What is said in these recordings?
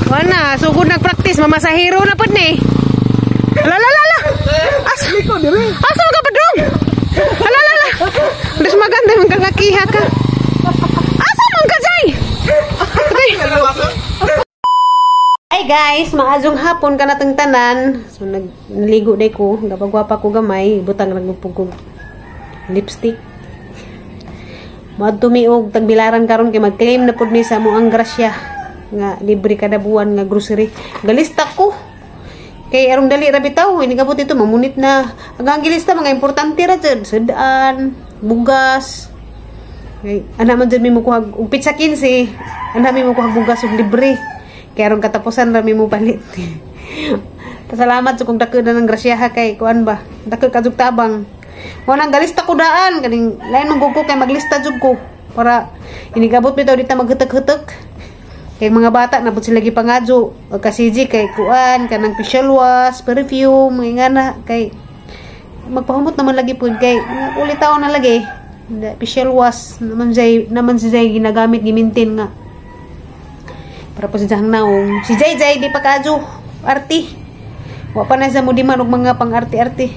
Wala, sugod nagpractice mamasahero na pud ni. Alalala. Asa ko dire? Asa ka padung? Alalala. Des maganda man kang akiha ka. Asa man ka jay? Hi guys, maadjong hapon ka natong tanan. So nagligo day ko, gapagwapa ko gamay, butang nagpug ko lipstick. Maadto mi og tagbilaran karon kay mag-claim na pud mi sa mo ang grasya nga libre kada buwan nga grocery. Galista ko. Kay arong dali ra bitaw, ini kabut ito mamunit na. Ang gilista mga importante ra jud, sedaan, bugas. Kay ana man jud mi mo kuha og pizza 15. Ana mi mo kuha bugas og libre. Kaya ron katapusan rami mo palit. Pasalamat sa kung dako na ng grasyaha kay kuan ba. Dako kajug tabang. Mo nang galista ko daan kaning lain mong gugo kay maglista jud ko para inigabot bitaw dita maghetek-hetek. Kay mga bata na pud sila gipangadyo kasiji kay kuan kanang facial wash, perfume, ngana kay magpahumot naman lagi pud kay ulit taon na lagi. Facial wash naman jay ginagamit gi-maintain nga. Para po si Jang naong. Si Jay di pa kadyo. Arti. Wa pa na sa mo di man og mga pang arti-arti.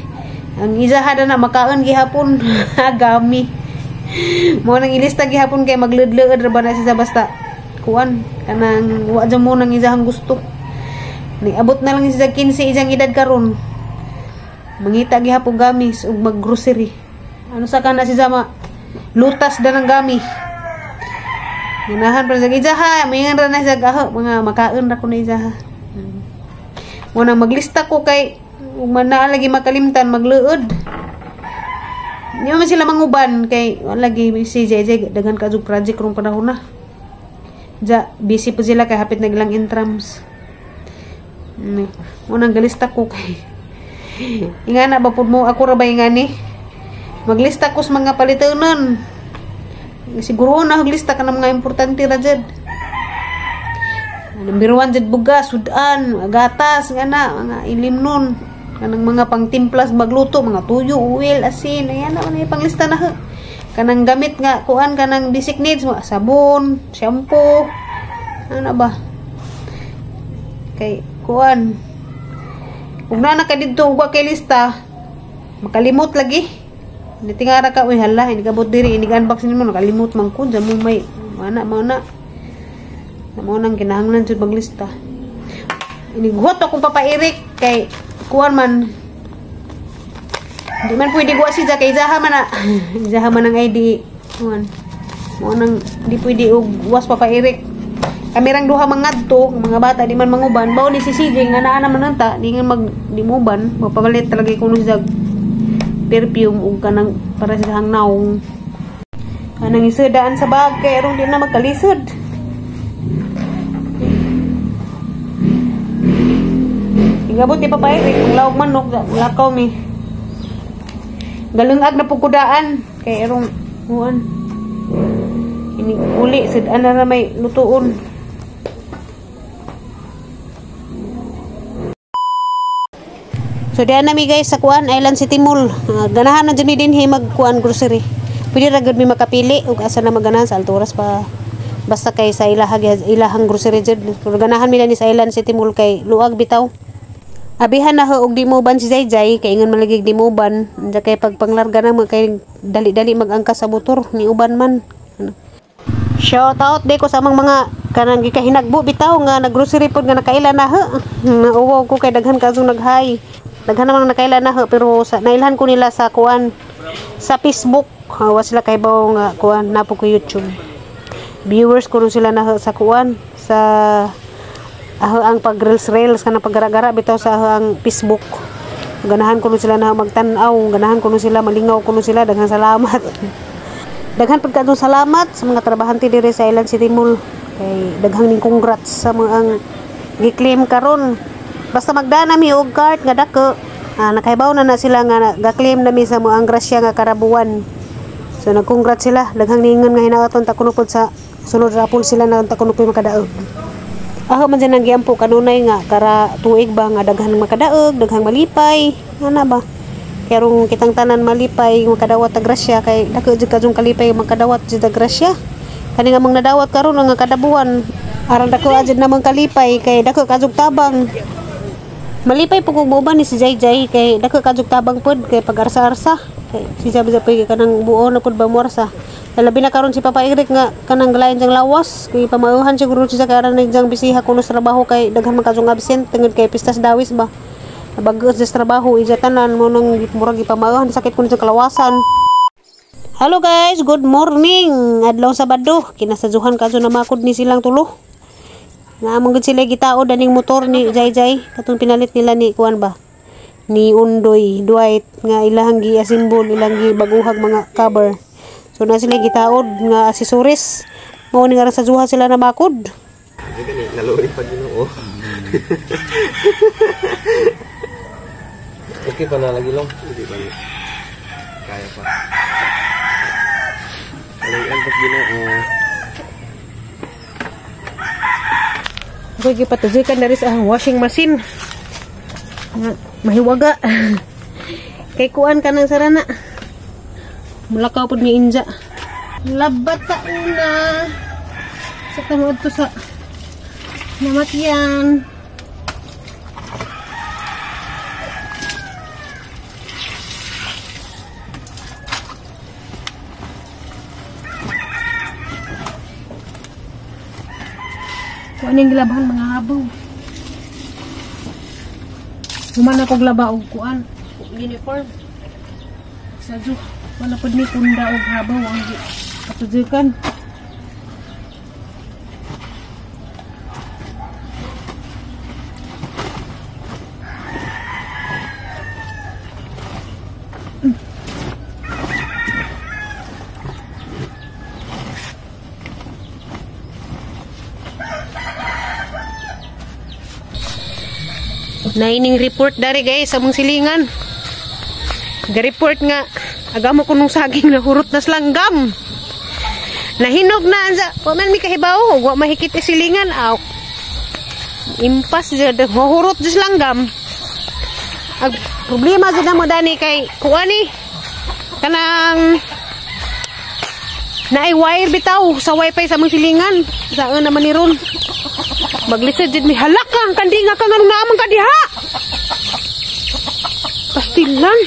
Ang izahada na makaon gihapon. Agami. Mo nang ilista gihapon kay maglud-lud ra ba na siya basta. Kuan. Kanang wa dyan mo nang izahang gusto. Abot na lang siya 15 ijang edad karon. Mangita gihapon gamis og mag-grocery. Ano sa kana si Zama? Lutas da ng gami. Ganahan pa sa izaha, mayangan ra na sa gaho, mga makaon ra ko na izaha. Muna maglista ko kay mana lagi makalimtan magluod. Di man sila manguban kay lagi si JJ dagan ka jug project rong panahon na. Ja busy po sila kay hapit na ilang intrams. Muna galista ko kay ingana ba pud mo ako ra ba ingani? Maglista ko sa mga palitonon. Siguro na lista ka ng mga importante ra jud. Number 1 jud bugas, sudan, gatas nga na, mga ilimnon, kanang mga pangtimplas magluto, mga tuyo, oil, asin, ayan na man panglista na. Kanang gamit nga kuan kanang basic needs, mga sabon, shampoo. Ano ba? Kay kuan. Ug na ka didto ug kay lista, makalimot lagi. Nitingara ka, uy hala, hindi ka bot diri, hindi ka unboxing mo, nakalimut man ko, dyan mo may, mana. Mo nang kinahanglan jud maglista. Iniguhot akong papairik, kay, kuwan man, di man pwede guwa siya, kay Zaha man na, Zaha man ang ID, kuwan, mo nang, di pwede uwas papairik. Kamirang duha mangadto, mga bata, di man manguban, bao ni si CJ, nga naa naman nanta, di nga di muban, mapabalit talaga kung siya, perfume ug kanang para sa hangnaw kanang isudaan sa bag kay aron di na magkalisod. Igabot di papairik kung lawag manok lakaw mi galungag na pugkudaan kay aron huan ini uli sudan na may lutuon. So diyan nami guys sa kuan Island City Mall. Ganahan na dyan din magkuan grocery. Pwede ra gud mi makapili ug asa na maganahan sa alturas pa. Basta kay sa ilahang grocery dyan. Pero ganahan mi ni sa Island City Mall kay luag bitaw. Abihan na og di mo ban si Jayjay kay ingon malagig di mo ban. Anja kay pagpanglarga na kay dali-dali magangkas sa motor ni uban man. Shout out di ko sa mga kanang gikahinagbo bitaw nga naggrocery pod nga nakaila na ha. Nauwaw ko kay daghan kasong naghay. Daghan naman nakailan na pero nailhan ko nila sa kuan sa Facebook. Wa sila kay bawo nga kuan napo ko YouTube. Viewers ko sila na sa kuan sa ang pag-reels kana paggara-gara bitaw sa ang Facebook. Ganahan ko sila na magtan-aw, ganahan ko sila malingaw ko sila daghang salamat. Daghan pud kadtong salamat sa mga trabahante diri sa Island City Mall. Kay daghang ning congrats sa mga ang gi-claim karon. Basta magdana mi og cart nga dako. Nakaibaw na sila nga ga-claim na mi sa mo ang grasya nga karabuan. So nag-congrats sila, daghang ningon nga hinaoton ta kuno pod sa sulod rapol sila na ta kuno pod makadaog. Aho man dyan ang giampo kanunay nga kara tuig ba nga daghang makadaog, daghang malipay. Ana ba? Kaya rong kitang tanan malipay makadawat ta grasya kay dako jud kadtong kalipay makadawat jud ta grasya. Kani nga mang nadawat karon nga kada buwan Aron dako ajud namang kalipay kay dako kajug tabang. Malipay po kung buban ni si Jay kay dako kajug tabang pod kay pag-arsa-arsa. Kay si Jay kanang buo na pod ba mo arsa. Labi na karon si Papa Eric nga kanang galayan jang lawas kay pamauhan siguro siya karon na jang bisiha kuno sa trabaho kay daghan man kajug absent tungod kay pistas dawis ba. Nabagos sa trabaho ija tanan mo nang murag ipamauhan sakit kuno sa kalawasan. Hello guys, good morning. Adlaw Sabado, kinasadjuhan kaso na makod ni silang tulo. Nga among gud sila gitaod aning motor ni Jay katong pinalit nila ni kuan ba? Ni Undoy, Dwight nga ilahang gi-assemble, ilang gibaguhag mga cover. So na sila gitaod nga accessories. Mao ni nga sa juha sila na makod. Gani naluoy pa Ginoo. Okay pa na lagi long. Hindi pa. Kaya pa. Alayan pa Ginoo. Gigi patujikan dari sa washing machine. Mahiwaga. Kay kuan kanang sarana. Mulakaw pud ni Inja. Labat ta una. Sa tungod to sa namatyan. Kuan yung gilabahan mga habaw. Humana kong laba og kuan, uniform. Sadyo, wala pod ni kunda og habaw ang katujukan. Naining report dari guys sa mong silingan. Ga-report nga agamo ko nung saging na hurot na langgam. Nahinog na ansa, wa man mi kahibaw, wa mahikit silingan aw. Impas jud hurot jud langgam. Ag problema jud na mo dani kay kuani kanang naay wire bitaw sa wifi sa mong silingan. Saan naman ni ron? Maglisod jud mi halak ka kandinga ka nganong naamang ka diha. Pastilan.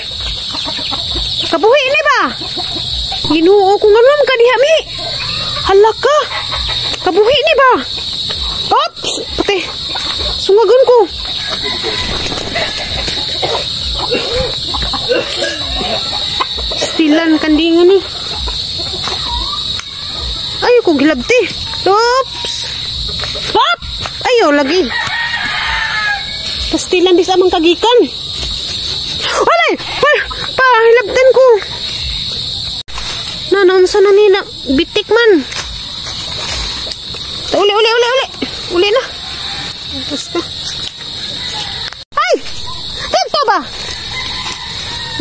Kabuhi ni ba? Ginoo ko nganong ka diha mi. Halak ka. Kabuhi ni ba? Ops, pati. Sungagon ko. Pastilan kandinga ni. Ay ko gilabti. Oops. Pop! Ayaw lagi. Pastilan di sa amang kagikan. Alay! Pahilabtan ko. Naunsa na nila. Bitik man. Uli. Uli na. Basta. Ay! Dito ba?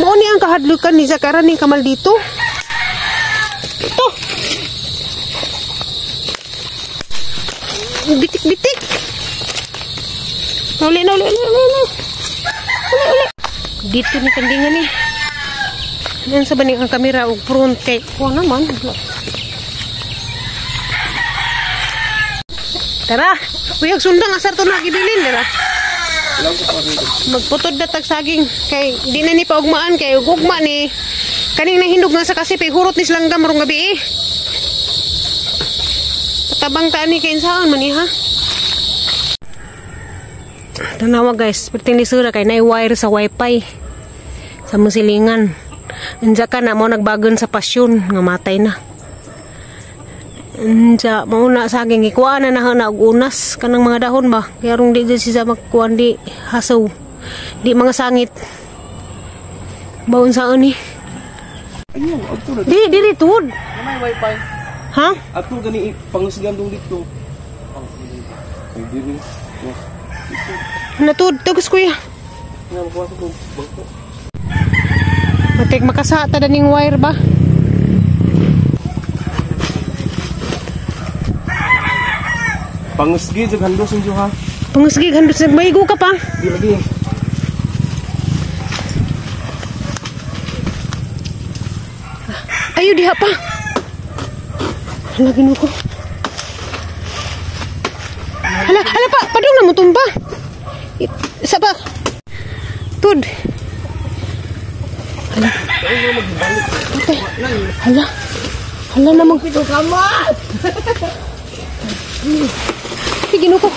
Mauni ang kahadlukan ni Zakaran ng kamal dito. Ito. Bitik. Uli. Dito ni kandingan ni. Yan sa baning ang kamera o front kay. O naman. Tara. Uyag sundang asar to na gibilin. Tara. Magputod na tagsaging. Kay di na ni paugmaan. Kay ugugma ni. Kaning nahinog nga sa kasip. Hurot ni silanggam marong gabi eh. Tabang taan ni kain saan man ha. Tanawa guys, perting lisura kay na wire sa wifi sa musilingan. Anja ka na mo nagbagon sa pasyon nga matay na. Anja mao na saging ikuha na na og unas kanang mga dahon ba. Kaya rong di siya magkuan di hasaw. Di mga sangit. Baon saan ni? Di tud. May wifi. Ha? Ato gani pangusgan dong dito. Diri. Natud tagus kuya. Nga makuha ko bangko. Matik makasata daning wire ba? Pangusgi jud handos inyo ha. Pangusgi handos maigo ka pa. Di lagi. Ayo diha pa. Lagi nuko. Hala, hala pa, padung na mo tumba. Isa pa. Tud. Hala. Okay. Hala. Hala na mag... Ay, ginuko.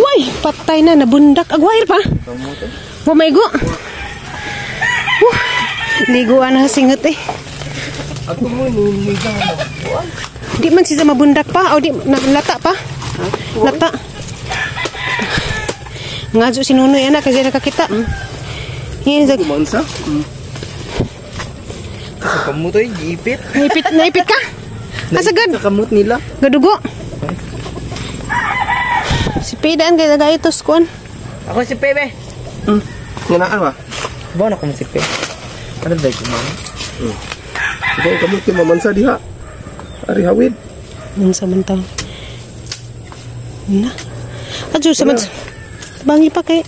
Uy, patay na, nabundak. Agwair pa. Mumaigo. Liguan na singot eh. Ako mo, numiga na. Di man siya mabundak pa. O di, lata pa. Lata. Ngadyo si Nunoy anak kasi nakakita. Yan sa... Kumansa? Kasi kamot ay, giipit. Naipit ka? Asagad. Sa kamot nila. Gadugo. Si Pedaan kaya nagaitos kuan. Ako si Pepe. Nganaan ba? Bawa na ko si Pepe. Ano dahil kumana? Ikaw ang kamot yung mamansa diha. Ari hawid. Ang samantang. Na. Adyo sa bangi pa kay.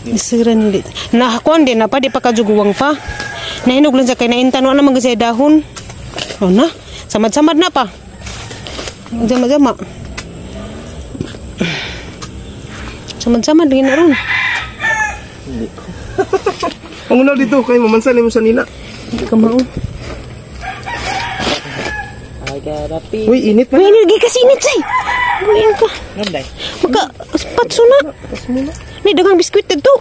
Isiran dit. Nah kuan din na pa di pa kajuguwang pa. Nahinog lang sa kay naintan wa naman kasi dahon. Oh na. Samad-samad na pa. Jama-jama. Samad-samad din na ron. Ang unaw dito kay mamansa mo sa nina. Hindi ka maon. Ay karapi. Uy, init pa. Uy, energi kasi init say. Uy, ka. Nanday. Maka patso na. Ni dagang biskuit dito.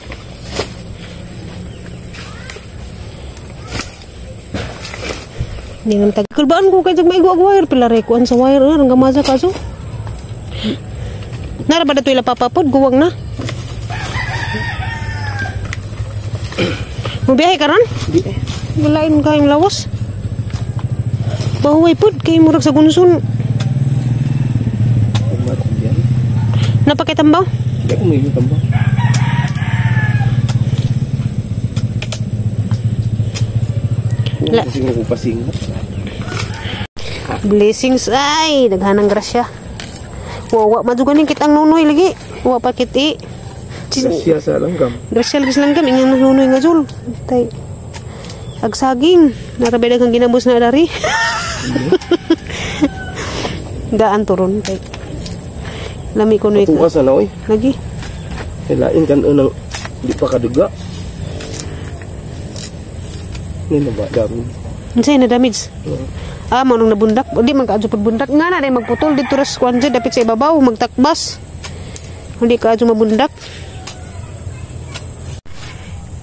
Ningan tag. Kulbaan ko kay jag maigo wire pila re kuan sa wire ang gamaza kaso. Nara ba dato ila papapod guwang na. Mo biyahe karon? Di eh. Walain kayong lawas. Bahuay pod kay murag sa gunson. Napakitambaw? Hindi ako may tambang. Kasi mo kupasing. Blessings ay daghanang grasya. Wa maduganin kitang nunoy lagi. Wa pa kiti. Siya sa langgam. Grasya lagi sa langgam ingon nunoy nga jul. Tay. Agsaging narabay daghang ginambos na dari. Daan turon tay. Lami ko noy. Tuwa sa na oy. Lagi. Hilain kan unang di pa kaduga. Ni na ba dami? Unsay na damage? Mo nung nabundak, di man kaadyo pagbundak nga na day magputol dito ras kuan dyan, dapit sa ibabaw magtakbas. Hindi kaadyo mabundak.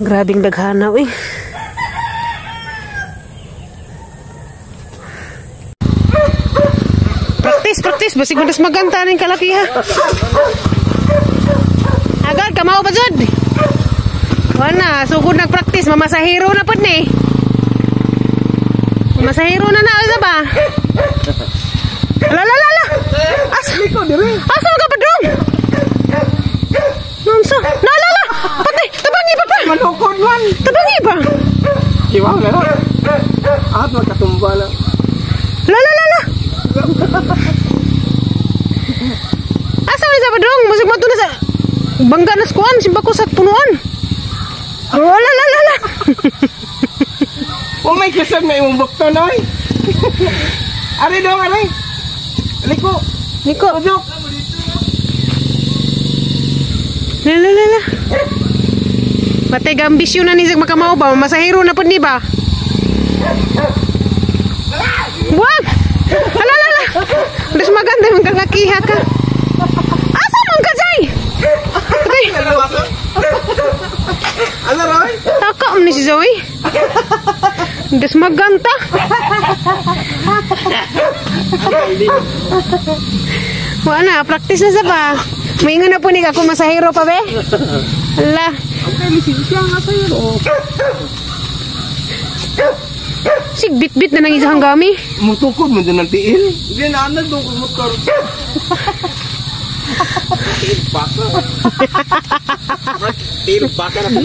Grabing daghana eh. Practice basig mo das maganta ning kalaki ha. Agad kamao pa jud. Wala, sugod nag-practice mamasahero na pud ni. Masahiro na na ba? La. Asli ko dire. Asa ka pa dong? Nonso. La. Patay, tabangi pa pa. Manukod man. Tabangi ba? Kiwaw na. At magkatumba na. La. Asa ni sa pa dong? Musig man to na sa bangga na skuan simba ko sa punuan. La. Kung may kisag na yung bukto na eh. Ari dong, ari. Liko. Ujok. La. Matay gambisyon na ni sa makamao ba? Masahiro na po ni ba? Wag! La. Mas maganda yung kalakiha ka. Asa mong kajay? Okay. Ano Roy? Taka ni si Zoe. Das maganta. Wala, practice na sa ba? Maingon na po ni ako masahiro pa be. Hala. Okay, lisensya nga sa'yo. Sigbit-bit na nang isang gami. Mutukod mo din ng tiil. Hindi na, doon kumot ka rin. Tiil baka. Tiil baka na